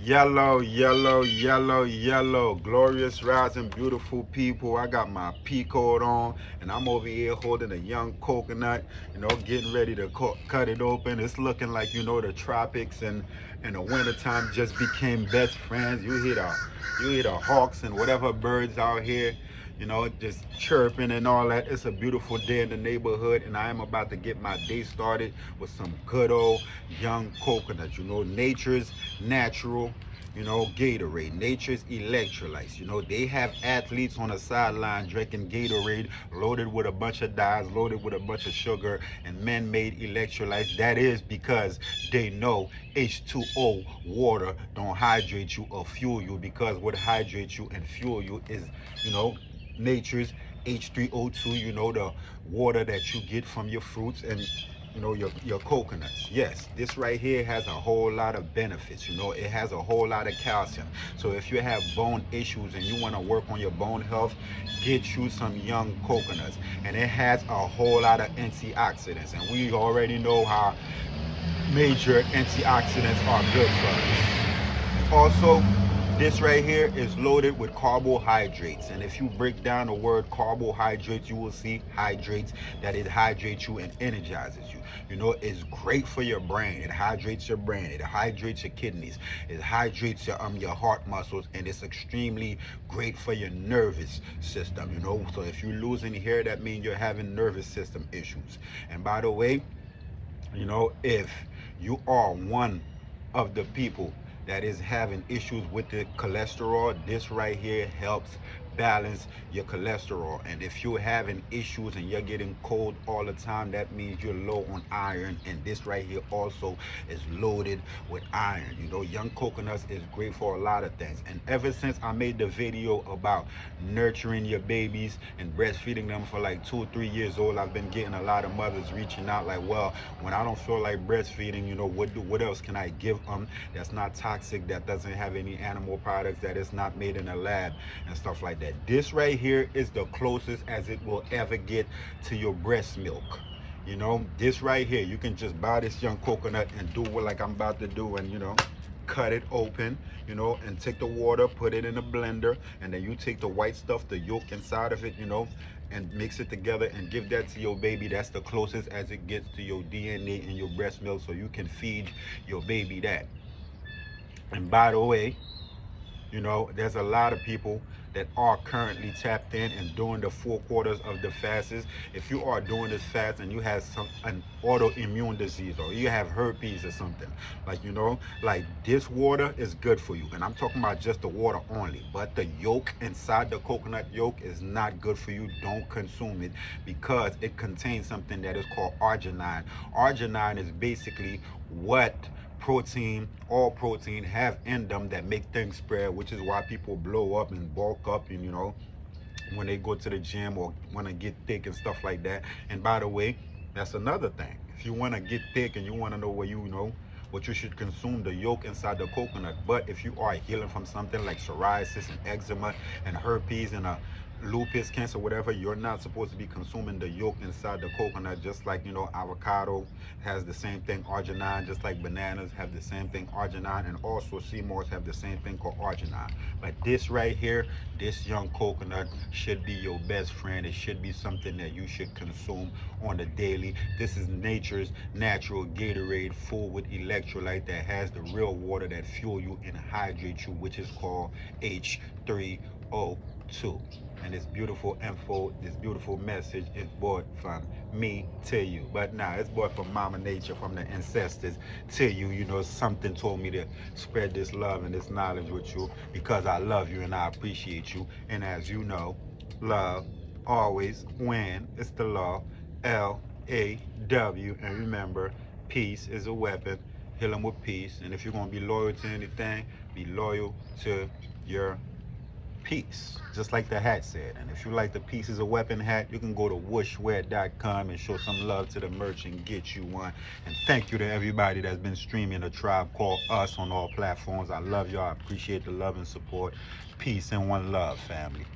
Yellow, yellow, yellow, yellow. Glorious rising, beautiful people. I got my pea coat on, and I'm over here holding a young coconut, getting ready to cut it open. It's looking like, the tropics and the wintertime just became best friends. You hear the hawks and whatever birds out here, just chirping and all that. It's a beautiful day in the neighborhood, and I am about to get my day started with some good old young coconuts. Nature's natural, Gatorade, nature's electrolytes. They have athletes on the sideline drinking Gatorade loaded with a bunch of dyes, loaded with a bunch of sugar and man-made electrolytes. That is because they know H2O, water, don't hydrate you or fuel you, because what hydrates you and fuel you is, nature's H3O2, the water that you get from your fruits and your coconuts. Yes, this right here has a whole lot of benefits. It has a whole lot of calcium. So if you have bone issues and you want to work on your bone health, get you some young coconuts. And it has a whole lot of antioxidants, and we already know how major antioxidants are good for us. Also, this right here is loaded with carbohydrates, and if you break down the word carbohydrates, you will see hydrates, that it hydrates you and energizes you. It's great for your brain. It hydrates your brain, it hydrates your kidneys, it hydrates your heart muscles, and it's extremely great for your nervous system. So if you're losing hair, that means you're having nervous system issues. And by the way, if you are one of the people that is having issues with the cholesterol, this right here helps balance your cholesterol. And if you're having issues and you're getting cold all the time, that means you're low on iron, and this right here also is loaded with iron. Young coconuts is great for a lot of things. And ever since I made the video about nurturing your babies and breastfeeding them for like 2 or 3 years old, I've been getting a lot of mothers reaching out like, well, when I don't feel like breastfeeding, what else can I give them that's not toxic, that doesn't have any animal products, that is not made in a lab and stuff like that. This right here is the closest as it will ever get to your breast milk. This right here, you can just buy this young coconut and do what like I'm about to do, and cut it open, and take the water, put it in a blender, and then you take the white stuff, the yolk inside of it, and mix it together and give that to your baby. That's the closest as it gets to your DNA and your breast milk, so you can feed your baby that. And by the way, there's a lot of people that are currently tapped in and doing the 4 quarters of the fastest. If you are doing this fast and you have an autoimmune disease, or you have herpes or something, like this water is good for you. And I'm talking about just the water only, but the yolk inside the coconut yolk is not good for you. Don't consume it, because it contains something that is called arginine. Arginine is basically what all protein have in them that make things spread, which is why people blow up and bulk up, and when they go to the gym or want to get thick and stuff like that. And by the way, that's another thing. If you want to get thick and you want to know what you should consume, the yolk inside the coconut. But if you are healing from something like psoriasis and eczema and herpes and lupus, cancer, whatever, you're not supposed to be consuming the yolk inside the coconut. Just like avocado has the same thing, arginine, just like bananas have the same thing, arginine, and also sea moss have the same thing called arginine. But this right here, this young coconut should be your best friend. It should be something that you should consume on the daily. This is nature's natural Gatorade, full with electrolyte, that has the real water that fuel you and hydrate you, which is called H3O2. And this beautiful info, this beautiful message is brought from me to you. But now it's brought from Mama Nature, from the ancestors to you. Something told me to spread this love and this knowledge with you, because I love you and I appreciate you. And as you know, love always wins. It's the law, LAW. And remember, peace is a weapon. Heal them with peace. And if you're going to be loyal to anything, be loyal to your peace, just like the hat said. And if you like the Peace is a Weapon hat, you can go to wooshwear.com and show some love to the merch and get you one. And thank you to everybody that's been streaming A Tribe Called Us on all platforms. I love y'all. I appreciate the love and support. Peace and one love, family.